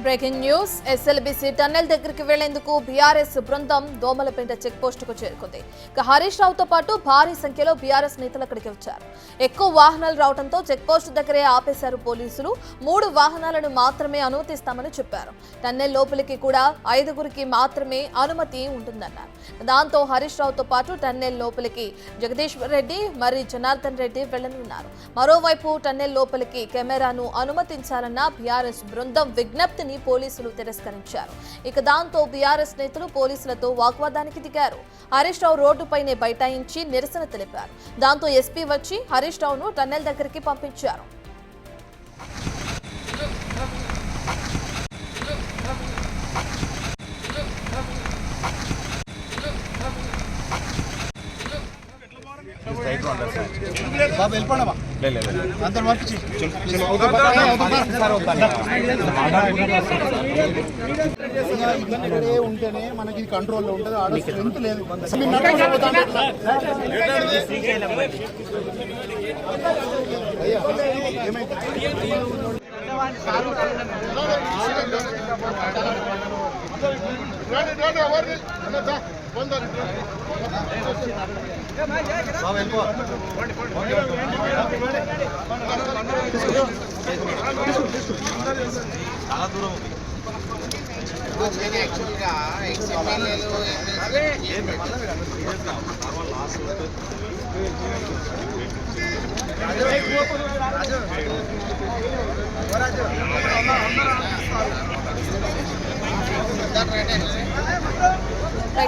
Breaking news SLBC tunnel దగ్గరికి వెళ్లేందుకు BRS బృందం దోమలపేట చెక్ పోస్ట్ కు చేరుకుంది. హరీష్ రావుతో పాటు భారీ సంఖ్యలో బీఆర్ఎస్ నేతలు అక్కడికి వచ్చారు. ఎక్కువ వాహనాలు రావడంతో చెక్ పోస్ట్ దగ్గరే ఆపేశారు పోలీసులు. 3 వాహనాలను మాత్రమే అనుమతిస్తామని చెప్పారు. టన్నెల్ లోపలికి కూడా 5గురికి మాత్రమే అనుమతి ఉంటుందన్నారు. దాంతో హరీష్ రావుతో పాటు టన్నెల్ లోపలికి జగదీశ్వర్ రెడ్డి మరి జనార్దన్ రెడ్డి వెళ్లనున్నారు. మరోవైపు టన్నెల్ లోపలికి కెమెరాను అనుమతించాలన్న బీఆర్ఎస్ బృందం విజ్ఞప్తి పోలీసులు తిరస్కరించారు. ఇక దాంతో బీఆర్ఎస్ నేతలు పోలీసులతో వాగ్వాదానికి దిగారు. హరీష్ రావు రోడ్డుపైనే బైఠాయించి నిరసన తెలిపారు. దాంతో ఎస్పీ వచ్చి హరీష్ రావును టన్నెల్ దగ్గరికి పంపించారు. ఉంటేనే మనకి కంట్రోల్లో ఉంటుంది. ఆడ స్ట్రెంత్ లేదు. చాలా దూరం ఉంది. యాక్చువల్గా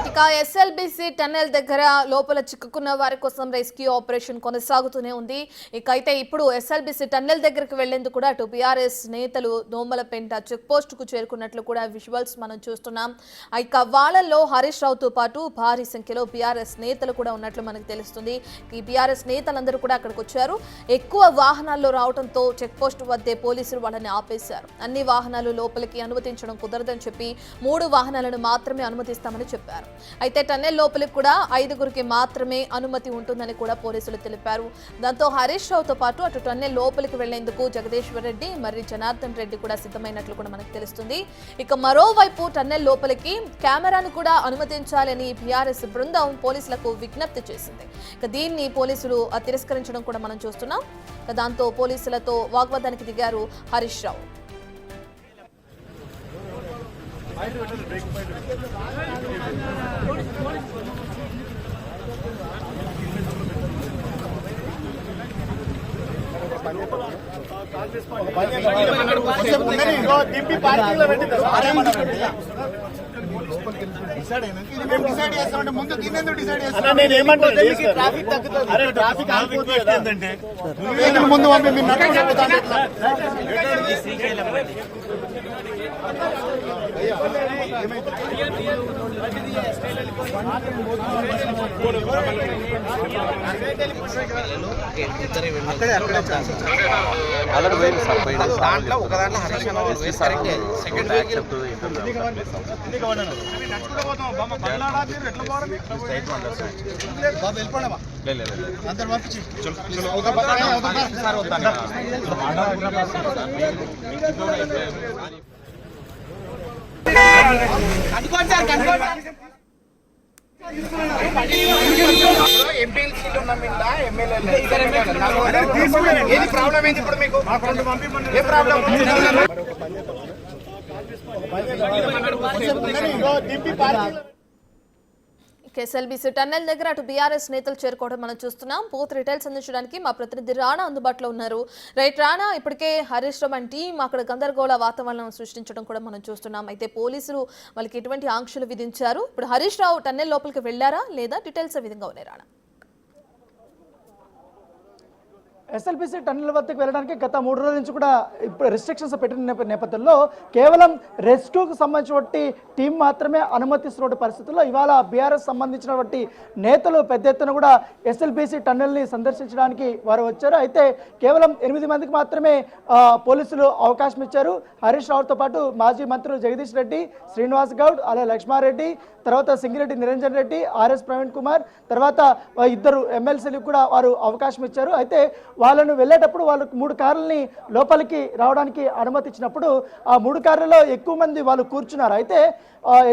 ఇక ఎస్ఎల్బీసీ టన్నెల్ దగ్గర లోపల చిక్కుకున్న వారి కోసం రెస్క్యూ ఆపరేషన్ కొనసాగుతూనే ఉంది. ఇక అయితే ఇప్పుడు ఎస్ఎల్బీసీ టన్నెల్ దగ్గరకు వెళ్లేందుకు కూడా అటు బీఆర్ఎస్ నేతలు దోమలపేట చెక్ పోస్ట్ కు చేరుకున్నట్లు కూడా విజువల్స్ మనం చూస్తున్నాం. ఇక వాళ్ళల్లో హరీష్ రావుతో పాటు భారీ సంఖ్యలో బీఆర్ఎస్ నేతలు కూడా ఉన్నట్లు మనకు తెలుస్తుంది. ఈ బీఆర్ఎస్ నేతలందరూ కూడా అక్కడికి వచ్చారు. ఎక్కువ వాహనాల్లో రావడంతో చెక్ పోస్ట్ వద్దే పోలీసులు వాళ్ళని ఆపేశారు. అన్ని వాహనాలు లోపలికి అనుమతించడం కుదరదని చెప్పి 3 వాహనాలను మాత్రమే అనుమతిస్తామని చెప్పారు. అయితే టన్నెల్ లోపలికి కూడా 5గురికి మాత్రమే అనుమతి ఉంటుందని కూడా పోలీసులు తెలిపారు. దాంతో హరీష్ రావుతో పాటు అటు టన్నెల్ లోపలికి వెళ్లేందుకు జగదీశ్వర్ రెడ్డి మరి జనార్దన్ రెడ్డి కూడా సిద్ధమైనట్లు కూడా మనకు తెలుస్తుంది. ఇక మరోవైపు టన్నెల్ లోపలికి కెమెరాను కూడా అనుమతించాలని బీఆర్ఎస్ బృందం పోలీసులకు విజ్ఞప్తి చేసింది. ఇక దీన్ని పోలీసులు తిరస్కరించడం కూడా మనం చూస్తున్నాం. దాంతో పోలీసులతో వాగ్వాదానికి దిగారు హరీష్ రావు. ముందు తినేందుకు డిసైడ్ చేస్తాను. ట్రాఫిక్ తగ్గుతుంది. ట్రాఫిక్ ఆగిపోతుందంటే ముందు దాంట్లో ఒక దాంట్లో హరీష్ ప్రాబ్లం ఏంటి ఇప్పుడు మీకు? ఏ ప్రాబ్లం? ఎస్ఎల్బీసీ టన్నెల్ దగ్గర అటు బీఆర్ఎస్ నేతలు చేరుకోవడం మనం చూస్తున్నాం. పూర్తి డీటెయిల్స్ అందించడానికి మా ప్రతినిధి రాణా అందుబాటులో ఉన్నారు. రైట్ రాణా, ఇప్పటికే హరీష్ రావు అండ్ టీం అక్కడ గందరగోళ వాతావరణం సృష్టించడం కూడా మనం చూస్తున్నాం. అయితే పోలీసులు వాళ్ళకి ఎటువంటి ఆంక్షలు విధించారు? ఇప్పుడు హరీష్ రావు టన్నెల్ లోపలికి వెళ్లారా లేదా? డీటెయిల్స్ ఏ విధంగా ఉన్నాయి రాణా? ఎస్ఎల్బీసీ టన్నెల్ వద్దకు వెళ్ళడానికి గత 3 రోజుల నుంచి కూడా ఇప్పుడు రిస్ట్రిక్షన్స్ పెట్టిన నేపథ్యంలో కేవలం రెస్క్యూకి సంబంధించినటువంటి టీం మాత్రమే అనుమతిస్తున్న పరిస్థితుల్లో ఇవాళ బీఆర్ఎస్ సంబంధించినటువంటి నేతలు పెద్ద ఎత్తున కూడా ఎస్ఎల్బీసీ టన్నెల్ని సందర్శించడానికి వారు వచ్చారు. అయితే కేవలం 8 మందికి మాత్రమే పోలీసులు అవకాశం ఇచ్చారు. హరీష్ రావుతో పాటు మాజీ మంత్రులు జగదీష్ రెడ్డి, శ్రీనివాస్ గౌడ్, అలాగే లక్ష్మారెడ్డి, తర్వాత సింగిరెడ్డి నిరంజన్ రెడ్డి, ఆర్ఎస్ ప్రవీణ్ కుమార్, తర్వాత 2 ఎమ్మెల్సీలకు కూడా వారు అవకాశం ఇచ్చారు. అయితే వాళ్ళను వెళ్ళేటప్పుడు వాళ్ళకు 3 కార్లని లోపలికి రావడానికి అనుమతి ఇచ్చినప్పుడు ఆ 3 కార్లలో ఎక్కువ మంది వాళ్ళు కూర్చున్నారు. అయితే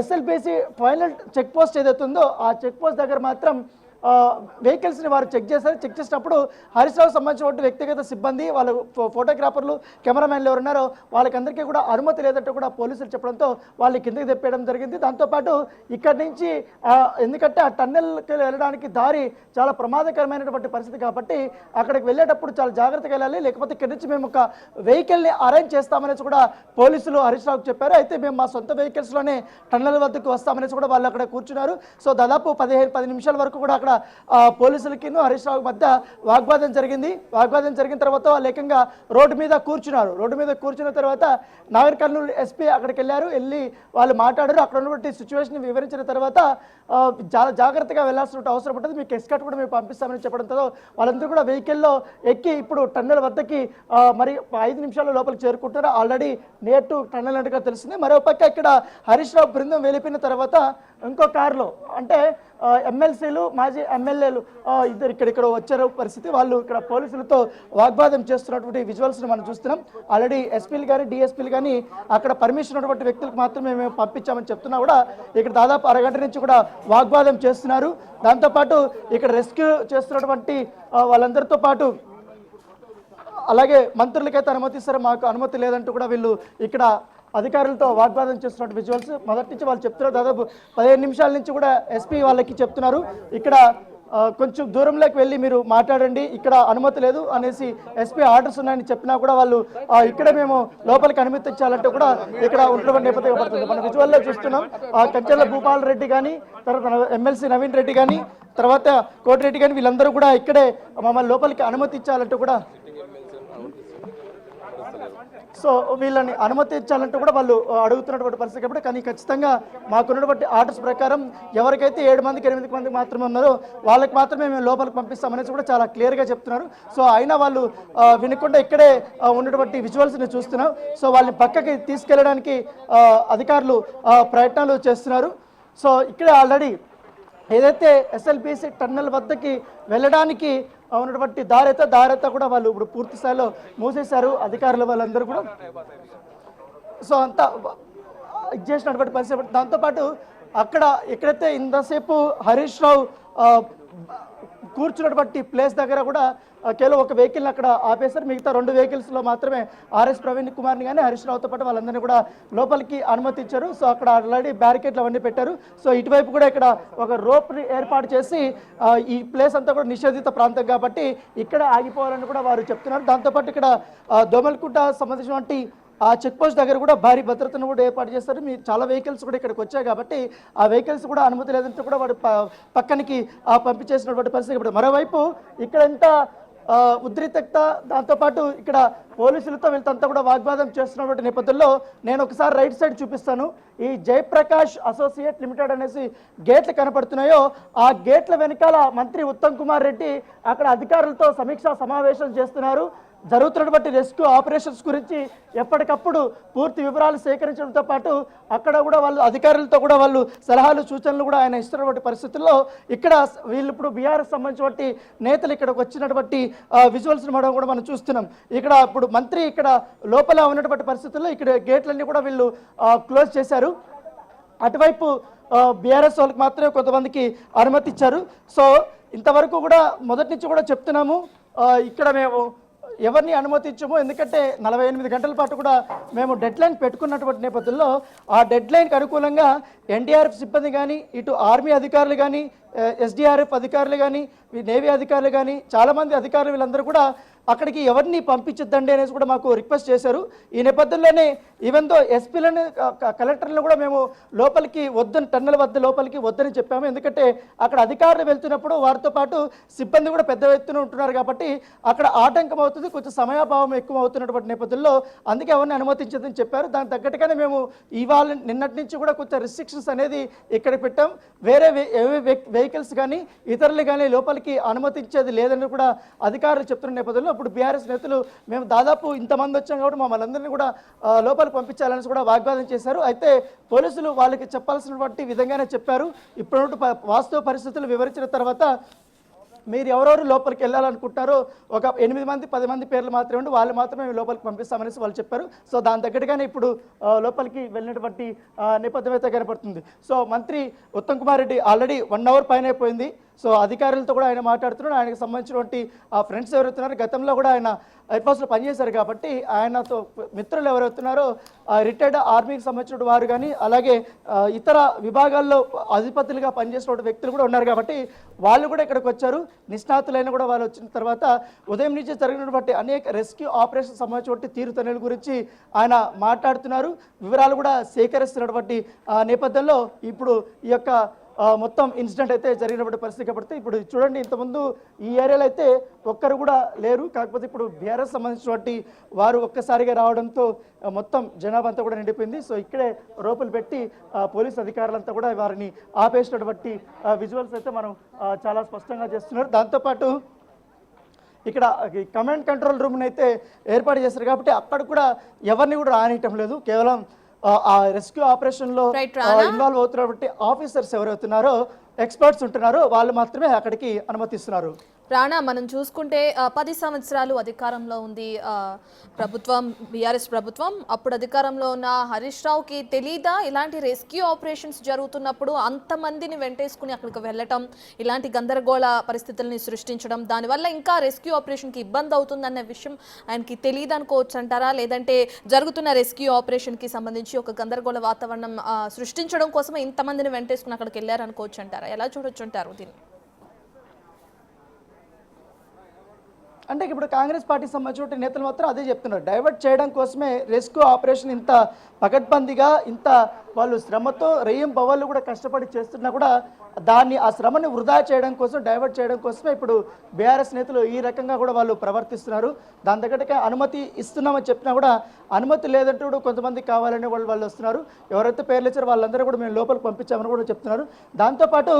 ఎస్ఎల్బిసి ఫైనల్ చెక్ పోస్ట్ ఏదైతే ఉందో ఆ చెక్ పోస్ట్ దగ్గర మాత్రం వెహికల్స్ని వారు చెక్ చేశారు. చెక్ చేసినప్పుడు హరీష్ రావు సంబంధించిన వ్యక్తిగత సిబ్బంది, వాళ్ళ ఫోటోగ్రాఫర్లు, కెమెరామెన్లు ఎవరున్నారో వాళ్ళకందరికీ కూడా అనుమతి లేదంటూ కూడా పోలీసులు చెప్పడంతో వాళ్ళు కిందకి తెప్పేయడం జరిగింది. దాంతోపాటు ఇక్కడి నుంచి ఎందుకంటే ఆ టన్నెల్కి వెళ్ళడానికి దారి చాలా ప్రమాదకరమైనటువంటి పరిస్థితి కాబట్టి అక్కడికి వెళ్ళేటప్పుడు చాలా జాగ్రత్తగా వెళ్ళాలి, లేకపోతే ఇక్కడి నుంచి మేము ఒక వెహికల్ని అరేంజ్ చేస్తామనేసి కూడా పోలీసులు హరీష్ రావుకి చెప్పారు. అయితే మేము మా సొంత వెహికల్స్లోనే టన్నెల్ వద్దకు వస్తామనేసి కూడా వాళ్ళు అక్కడ కూర్చున్నారు. సో దాదాపు 10 నిమిషాల వరకు కూడా అక్కడ పోలీసులకి హరీష్ రావు మధ్య వాగ్వాదం జరిగింది. వాగ్వాదం జరిగిన తర్వాత వాళ్ళు ఏకంగా రోడ్డు మీద కూర్చున్నారు. రోడ్డు మీద కూర్చున్న తర్వాత నాగర్ కర్నూలు ఎస్పీ అక్కడికి వెళ్ళి వాళ్ళు మాట్లాడారు. అక్కడ ఉన్నటువంటి సిచ్యువేషన్ వివరించిన తర్వాత చాలా జాగ్రత్తగా వెళ్ళాల్సిన అవసరం ఉంటుంది, మీకు ఎస్కాట్ కూడా మేము పంపిస్తామని చెప్పడంతో వాళ్ళందరూ కూడా వెహికల్లో ఎక్కి ఇప్పుడు టన్నెల్ వద్దకి మరి 5 నిమిషాల లోపలికి చేరుకుంటారు. ఆల్రెడీ నియర్ టు టన్నెల్ అన్నట్టుగా తెలిసింది. మరోపక్క ఇక్కడ హరీష్ రావు బృందం వెళ్ళిపోయిన తర్వాత ఇంకో కారులో అంటే ఎమ్మెల్సీలు మాజీ ఎమ్మెల్యేలు ఇద్దరు ఇక్కడ వచ్చారు పరిస్థితి. వాళ్ళు ఇక్కడ పోలీసులతో వాగ్వాదం చేస్తున్నటువంటి విజువల్స్ని మనం చూస్తున్నాం. ఆల్రెడీ ఎస్పీలు కానీ డిఎస్పీలు కానీ అక్కడ పర్మిషన్ ఉన్నటువంటి వ్యక్తులకు మాత్రమే మేము పంపించామని చెప్తున్నా కూడా ఇక్కడ దాదాపు అరగంట నుంచి కూడా వాగ్వాదం చేస్తున్నారు. దాంతోపాటు ఇక్కడ రెస్క్యూ చేస్తున్నటువంటి వాళ్ళందరితో పాటు అలాగే మంత్రులకైతే అనుమతి ఇస్తారు, మాకు అనుమతి లేదంటూ కూడా వీళ్ళు ఇక్కడ అధికారులతో వాగ్వాదం చేస్తున్నట్టు విజువల్స్. మొదటి నుంచి వాళ్ళు చెప్తున్నారు, దాదాపు 15 నిమిషాల నుంచి కూడా ఎస్పీ వాళ్ళకి చెప్తున్నారు ఇక్కడ కొంచెం దూరంలోకి వెళ్ళి మీరు మాట్లాడండి, ఇక్కడ అనుమతి లేదు అనేసి ఎస్పీ ఆర్డర్స్ ఉన్నాయని చెప్పినా కూడా వాళ్ళు ఇక్కడ మేము లోపలికి అనుమతి ఇచ్చాలంటే కూడా ఇక్కడ ఉన్నటువంటి నేపథ్యం పడుతుంది. మన విజువల్లో చూస్తున్నాం కంచెల భూపాల్ రెడ్డి కానీ, తర్వాత ఎమ్మెల్సీ నవీన్ రెడ్డి కానీ, తర్వాత కోటిరెడ్డి కానీ వీళ్ళందరూ కూడా ఇక్కడే మమ్మల్ని లోపలికి అనుమతి ఇచ్చాలంటూ కూడా సో వీళ్ళని అనుమతి ఇచ్చాలంటూ కూడా వాళ్ళు అడుగుతున్నటువంటి పరిస్థితి కాబట్టి, కానీ ఖచ్చితంగా మాకున్నటువంటి ఆర్డర్స్ ప్రకారం ఎవరికైతే 7 మందికి 8 మందికి మాత్రమే ఉన్నారో వాళ్ళకి మాత్రమే మేము లోపలికి పంపిస్తామనేసి కూడా చాలా క్లియర్గా చెప్తున్నారు. సో అయినా వాళ్ళు వినకుండా ఇక్కడే ఉన్నటువంటి విజువల్స్ని చూస్తున్నాం. సో వాళ్ళని పక్కకి తీసుకెళ్ళడానికి అధికారులు ప్రయత్నాలు చేస్తున్నారు. సో ఇక్కడ ఆల్రెడీ ఏదైతే ఎస్ఎల్బిసి టన్నెల్ వద్దకి వెళ్ళడానికి ఉన్నటువంటి దారైతే కూడా వాళ్ళు ఇప్పుడు పూర్తి స్థాయిలో మూసేశారు అధికారులు వాళ్ళందరూ కూడా. సో అంతా ఇది చేసినటువంటి పరిస్థితి. దాంతోపాటు అక్కడ ఎక్కడైతే ఇంతసేపు హరీష్ రావు కూర్చున్నటువంటి ప్లేస్ దగ్గర కూడా కేవలం ఒక వెహికల్ని అక్కడ ఆపేశారు. మిగతా 2 వెహికల్స్లో మాత్రమే ఆర్ఎస్ ప్రవీణ్ కుమార్ని కానీ హరీష్ రావుతో పాటు వాళ్ళందరినీ కూడా లోపలికి అనుమతి ఇచ్చారు. సో అక్కడ ఆల్రెడీ బ్యారికేడ్లు అవన్నీ పెట్టారు. సో ఇటువైపు కూడా ఇక్కడ ఒక రోప్ని ఏర్పాటు చేసి ఈ ప్లేస్ అంతా కూడా నిషేధిత ప్రాంతం కాబట్టి ఇక్కడ ఆగిపోవాలని కూడా వారు చెప్తున్నారు. దాంతోపాటు ఇక్కడ దోమల్కుంట సంబంధించినటువంటి ఆ చెక్ పోస్ట్ దగ్గర కూడా భారీ భద్రతను కూడా ఏర్పాటు చేస్తారు. మీ చాలా వెహికల్స్ కూడా ఇక్కడికి వచ్చాయి కాబట్టి ఆ వెహికల్స్ కూడా అనుమతి లేదంటే కూడా వాడు పక్కనికి పంపించేసినటువంటి పరిస్థితి. ఇప్పుడు మరోవైపు ఇక్కడ ఎంత ఉద్రిక్తత, దాంతోపాటు ఇక్కడ పోలీసులతో వీళ్ళంతా కూడా వాగ్వాదం చేస్తున్నటువంటి నేపథ్యంలో నేను ఒకసారి రైట్ సైడ్ చూపిస్తాను. ఈ జయప్రకాష్ అసోసియేట్ లిమిటెడ్ అనేసి గేట్లు కనపడుతున్నాయో ఆ గేట్ల వెనకాల మంత్రి ఉత్తమ్ కుమార్ రెడ్డి అక్కడ అధికారులతో సమీక్షా సమావేశం చేస్తున్నారు. జరుగుతున్నటువంటి రెస్క్యూ ఆపరేషన్స్ గురించి ఎప్పటికప్పుడు పూర్తి వివరాలు సేకరించడంతో పాటు అక్కడ కూడా వాళ్ళు అధికారులతో కూడా వాళ్ళు సలహాలు సూచనలు కూడా ఆయన ఇస్తున్నటువంటి పరిస్థితుల్లో ఇక్కడ వీళ్ళు ఇప్పుడు బీఆర్ఎస్ సంబంధించినటువంటి నేతలు ఇక్కడికి వచ్చినటువంటి విజువల్స్ కూడా మనం చూస్తున్నాం. ఇక్కడ ఇప్పుడు మంత్రి ఇక్కడ లోపల ఉన్నటువంటి పరిస్థితుల్లో ఇక్కడ గేట్లన్నీ కూడా వీళ్ళు క్లోజ్ చేశారు. అటువైపు బీఆర్ఎస్ వాళ్ళకి మాత్రమే కొంతమందికి అనుమతి ఇచ్చారు. సో ఇంతవరకు కూడా మొదటి నుంచి కూడా చెప్తున్నాము ఇక్కడ మేము ఎవరిని అనుమతించము, ఎందుకంటే 48 గంటల పాటు కూడా మేము డెడ్ లైన్ పెట్టుకున్నటువంటి నేపథ్యంలో ఆ డెడ్ లైన్కి అనుకూలంగా ఎన్డీఆర్ఎఫ్ సిబ్బంది కానీ, ఇటు ఆర్మీ అధికారులు కానీ, ఎస్డీఆర్ఎఫ్ అధికారులు కానీ, నేవీ అధికారులు కానీ చాలామంది అధికారులు వీళ్ళందరూ కూడా అక్కడికి ఎవరిని పంపించొద్దండి అనేసి కూడా మాకు రిక్వెస్ట్ చేశారు. ఈ నేపథ్యంలోనే ఈవెన్తో ఎస్పీలను కలెక్టర్లను కూడా మేము లోపలికి వద్దని టన్నెల్ వద్ద లోపలికి వద్దని చెప్పాము. ఎందుకంటే అక్కడ అధికారులు వెళ్తున్నప్పుడు వారితో పాటు సిబ్బంది కూడా పెద్ద ఎత్తున ఉంటున్నారు కాబట్టి అక్కడ ఆటంకం అవుతుంది, కొంచెం సమయాభావం ఎక్కువ అవుతున్నటువంటి నేపథ్యంలో అందుకే ఎవరిని అనుమతించదని చెప్పారు. దానికి తగ్గట్టుగానే మేము ఇవాళ నిన్నటి నుంచి కూడా కొంచెం రిస్ట్రిక్షన్స్ అనేది ఇక్కడ పెట్టాం. వేరే వెహికల్స్ కానీ ఇతరులు కానీ లోపలికి అనుమతించేది లేదని కూడా అధికారులు చెప్తున్న నేపథ్యంలో ఇప్పుడు బీఆర్ఎస్ నేతలు మేము దాదాపు ఇంతమంది వచ్చాం కాబట్టి మమ్మల్ని అందరినీ కూడా లోపలికి పంపించాలని కూడా వాగ్వాదం చేశారు. అయితే పోలీసులు వాళ్ళకి చెప్పాల్సినటువంటి విధంగానే చెప్పారు. ఇప్పుడు వాస్తవ పరిస్థితులు వివరించిన తర్వాత మీరు ఎవరెవరు లోపలికి వెళ్ళాలనుకుంటున్నారో ఒక 8 మంది 10 మంది పేర్లు మాత్రమే ఉండి వాళ్ళు మాత్రమే లోపలికి పంపిస్తామనేసి వాళ్ళు చెప్పారు. సో దాని తగ్గట్టుగానే ఇప్పుడు లోపలికి వెళ్ళినటువంటి నేపథ్యం అయితే కనపడుతుంది. సో మంత్రి ఉత్తమ్ కుమార్ రెడ్డి ఆల్రెడీ 1 అవర్ పైన అయిపోయింది. సో అధికారులతో కూడా ఆయన మాట్లాడుతున్నాడు. ఆయనకు సంబంధించినటువంటి ఫ్రెండ్స్ ఎవరైతున్నారో గతంలో కూడా ఆయన ఎయిర్ ఫోర్స్లో పనిచేశారు కాబట్టి ఆయనతో మిత్రులు ఎవరైతున్నారో రిటైర్డ్ ఆర్మీకి సంబంధించిన వారు కానీ అలాగే ఇతర విభాగాల్లో అధిపతులుగా పనిచేసిన వ్యక్తులు కూడా ఉన్నారు కాబట్టి వాళ్ళు కూడా ఇక్కడికి వచ్చారు. నిష్ణాతులైన కూడా వాళ్ళు వచ్చిన తర్వాత ఉదయం నుంచి జరిగినటువంటి అనేక రెస్క్యూ ఆపరేషన్ సంబంధించినటువంటి తీరుతెన్నుల గురించి ఆయన మాట్లాడుతున్నారు. వివరాలు కూడా సేకరిస్తున్నటువంటి నేపథ్యంలో ఇప్పుడు ఈ యొక్క మొత్తం ఇన్సిడెంట్ అయితే జరిగినటువంటి పరిస్థితి కాబట్టి ఇప్పుడు చూడండి, ఇంతకుముందు ఈ ఏరియాలో అయితే ఒక్కరు కూడా లేరు. కాకపోతే ఇప్పుడు బీఆర్ఎస్ సంబంధించినటువంటి వారు ఒక్కసారిగా రావడంతో మొత్తం జనాభా అంతా కూడా నిండిపోయింది. సో ఇక్కడే రోపులు పెట్టి పోలీస్ అధికారులంతా కూడా వారిని ఆపేసినటువంటి విజువల్స్ అయితే మనం చాలా స్పష్టంగా చేస్తున్నారు. దాంతోపాటు ఇక్కడ కమాండ్ కంట్రోల్ రూమ్ని అయితే ఏర్పాటు చేశారు కాబట్టి అక్కడ కూడా ఎవరిని కూడా రానియటం లేదు. కేవలం ఆ రెస్క్యూ ఆపరేషన్లో ఇన్వాల్వ్ అవుతున్నటువంటి ఆఫీసర్స్ ఎవరైతున్నారో ఎక్స్పర్ట్స్ ఉంటున్నారో వాళ్ళు మాత్రమే అక్కడికి అనుమతిస్తున్నారు. రాణా, మనం చూసుకుంటే 10 సంవత్సరాలు అధికారంలో ఉంది ప్రభుత్వం, బీఆర్ఎస్ ప్రభుత్వం. అప్పుడు అధికారంలో ఉన్న హరీష్ రావుకి తెలీదా ఇలాంటి రెస్క్యూ ఆపరేషన్స్ జరుగుతున్నప్పుడు అంతమందిని వెంటేసుకుని అక్కడికి వెళ్ళటం, ఇలాంటి గందరగోళ పరిస్థితుల్ని సృష్టించడం, దానివల్ల ఇంకా రెస్క్యూ ఆపరేషన్కి ఇబ్బంది అవుతుందన్న విషయం ఆయనకి తెలియదు అనుకోవచ్చు అంటారా? లేదంటే జరుగుతున్న రెస్క్యూ ఆపరేషన్కి సంబంధించి ఒక గందరగోళ వాతావరణం సృష్టించడం కోసమే ఇంతమందిని వెంటేసుకుని అక్కడికి వెళ్ళారనుకోవచ్చు అంటారా? ఎలా చూడొచ్చు అంటారు దీన్ని? అంటే ఇప్పుడు కాంగ్రెస్ పార్టీ సంబంధించిన నేతలు మాత్రం అదే చెప్తున్నారు. డైవర్ట్ చేయడం కోసమే రెస్క్యూ ఆపరేషన్ ఇంత పకడ్బందీగా ఇంత వాళ్ళు శ్రమతో రెయ్యం బవళ్ళు కూడా కష్టపడి చేస్తున్నా కూడా ఆ శ్రమని వృధా చేయడం కోసం, డైవర్ట్ చేయడం కోసమే ఇప్పుడు బీఆర్ఎస్ నేతలు ఈ రకంగా కూడా వాళ్ళు ప్రవర్తిస్తున్నారు. దాని తగ్గట్టుగా అనుమతి ఇస్తున్నామని చెప్పినా కూడా అనుమతి లేదంటూ కూడా కొంతమంది కావాలని వాళ్ళు వస్తున్నారు. ఎవరైతే పేర్లు ఇచ్చారో వాళ్ళందరూ కూడా మేము లోపలికి పంపించామని కూడా చెప్తున్నారు. దాంతోపాటు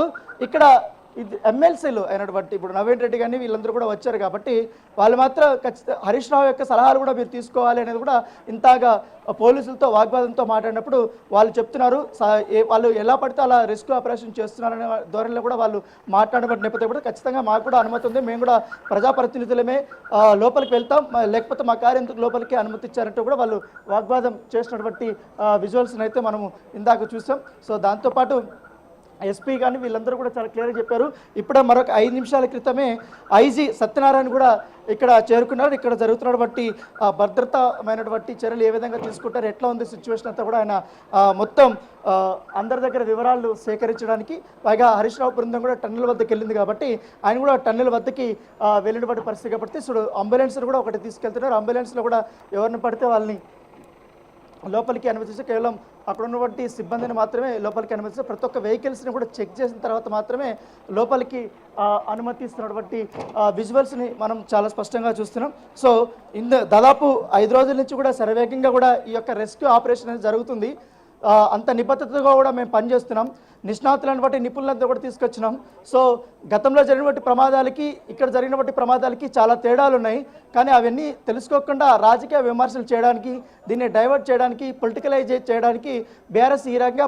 ఇక్కడ ఇది ఎమ్మెల్సీలు అయినటువంటి ఇప్పుడు నవీన్ రెడ్డి కానీ వీళ్ళందరూ కూడా వచ్చారు కాబట్టి వాళ్ళు మాత్రం ఖచ్చితంగా హరీష్ రావు యొక్క సలహాలు కూడా మీరు తీసుకోవాలి అనేది కూడా ఇంతగా పోలీసులతో వాగ్వాదంతో మాట్లాడినప్పుడు వాళ్ళు చెప్తున్నారు. వాళ్ళు ఎలా పడితే అలా రెస్క్యూ ఆపరేషన్ చేస్తున్నారనే ధోరణిలో కూడా వాళ్ళు మాట్లాడబడిన నేపథ్యం కూడా ఖచ్చితంగా మాకు కూడా అనుమతి ఉంది, మేము కూడా ప్రజాప్రతినిధులమే లోపలికి వెళ్తాం, లేకపోతే మా కార్యందుకు లోపలికి అనుమతి ఇచ్చారంటూ కూడా వాళ్ళు వాగ్వాదం చేసినటువంటి విజువల్స్ని అయితే మనము ఇందాక చూసాం. సో దాంతోపాటు ఎస్పీ కానీ వీళ్ళందరూ కూడా చాలా క్లియర్గా చెప్పారు. ఇప్పుడే మరొక 5 నిమిషాల క్రితమే ఐజీ సత్యనారాయణ కూడా ఇక్కడ చేరుకున్నారు. ఇక్కడ జరుగుతున్నటువంటి భద్రతమైనటువంటి చర్యలు ఏ విధంగా తీసుకుంటారు, ఎట్లా ఉంది సిచ్యువేషన్ అంతా కూడా ఆయన మొత్తం అందరి దగ్గర వివరాలు సేకరించడానికి, పైగా హరీష్ రావు బృందం కూడా టన్నెల్ వద్దకు వెళ్ళింది కాబట్టి ఆయన కూడా టన్నెల్ వద్దకి వెళ్ళినటువంటి పరిస్థితి కాబట్టి ఇప్పుడు అంబులెన్స్ కూడా ఒకటి తీసుకెళ్తున్నారు. అంబులెన్స్లో కూడా ఎవరిని పడితే వాళ్ళని లోపలికి అనుమతిస్తే కేవలం అక్కడ ఉన్నటువంటి సిబ్బందిని మాత్రమే లోపలికి అనుమతిస్తే ప్రతి ఒక్క వెహికల్స్ని కూడా చెక్ చేసిన తర్వాత మాత్రమే లోపలికి అనుమతిస్తున్నటువంటి విజువల్స్ని మనం చాలా స్పష్టంగా చూస్తున్నాం. సో దాదాపు 5 రోజుల నుంచి కూడా శరవేగంగా కూడా ఈ యొక్క రెస్క్యూ ఆపరేషన్ అనేది జరుగుతుంది. అంత నిబద్ధతగా కూడా మేము పనిచేస్తున్నాం. నిష్ణాతులను బట్టి నిపుణులంతా కూడా తీసుకొచ్చినాం. సో గతంలో జరిగినటువంటి ప్రమాదాలకి ఇక్కడ జరిగినటువంటి ప్రమాదాలకి చాలా తేడాలు ఉన్నాయి. కానీ అవన్నీ తెలుసుకోకుండా రాజకీయ విమర్శలు చేయడానికి, దీన్ని డైవర్ట్ చేయడానికి, పొలిటికలైజ్ చేయడానికి బీఆర్ఎస్ ఈ రకంగా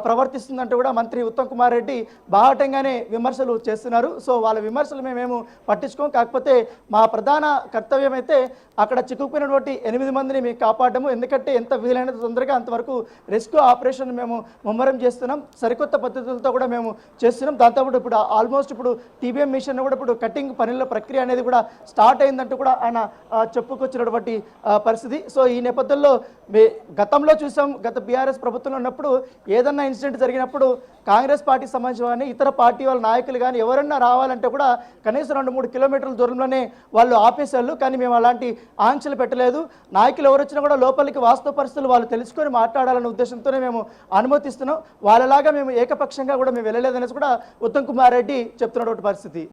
ప్రవర్తిస్తుందంటూ కూడా మంత్రి ఉత్తమ్ కుమార్ రెడ్డి బాహటంగానే విమర్శలు చేస్తున్నారు. సో వాళ్ళ విమర్శలు మేము పట్టించుకోం. కాకపోతే మా ప్రధాన కర్తవ్యం అయితే అక్కడ చిక్కుకుపోయినటువంటి 8 మందిని మేము కాపాడము. ఎందుకంటే ఎంత వీలైనంత తొందరగా అంతవరకు రెస్క్యూ ఆపరేషన్ మేము ముమ్మరం చేస్తున్నాం. సరికొత్త పద్ధతులతో కూడా మేము చేస్తున్నాం. దాంతోపాటు ఇప్పుడు ఆల్మోస్ట్ ఇప్పుడు టీబీఎం మిషన్ కూడా ఇప్పుడు కటింగ్ పనుల ప్రక్రియ అనేది కూడా స్టార్ట్ అయిందంటూ కూడా ఆయన చెప్పుకొచ్చినటువంటి పరిస్థితి. సో ఈ నేపథ్యంలో గతంలో చూసాం, గత బీఆర్ఎస్ ప్రభుత్వంలో ఉన్నప్పుడు ఏదన్నా ఇన్సిడెంట్ జరిగినప్పుడు కాంగ్రెస్ పార్టీకి సంబంధించిన కానీ ఇతర పార్టీ వాళ్ళ నాయకులు కానీ ఎవరన్నా రావాలంటే కూడా కనీసం 2-3 కిలోమీటర్ల దూరంలోనే వాళ్ళు ఆపేశారు. కానీ మేము అలాంటి ఆంక్షలు పెట్టలేదు. నాయకులు ఎవరు వచ్చినా కూడా లోపలికి వాస్తవ పరిస్థితులు వాళ్ళు తెలుసుకొని మాట్లాడాలనే ఉద్దేశంతోనే మేము అనుమతిస్తున్నాం. వాళ్ళలాగా మేము ఏకపక్షంగా కూడా మేము వెళ్ళలేదనేసి కూడా ఉత్తమ్ కుమార్ రెడ్డి చెప్తున్నటువంటి పరిస్థితి.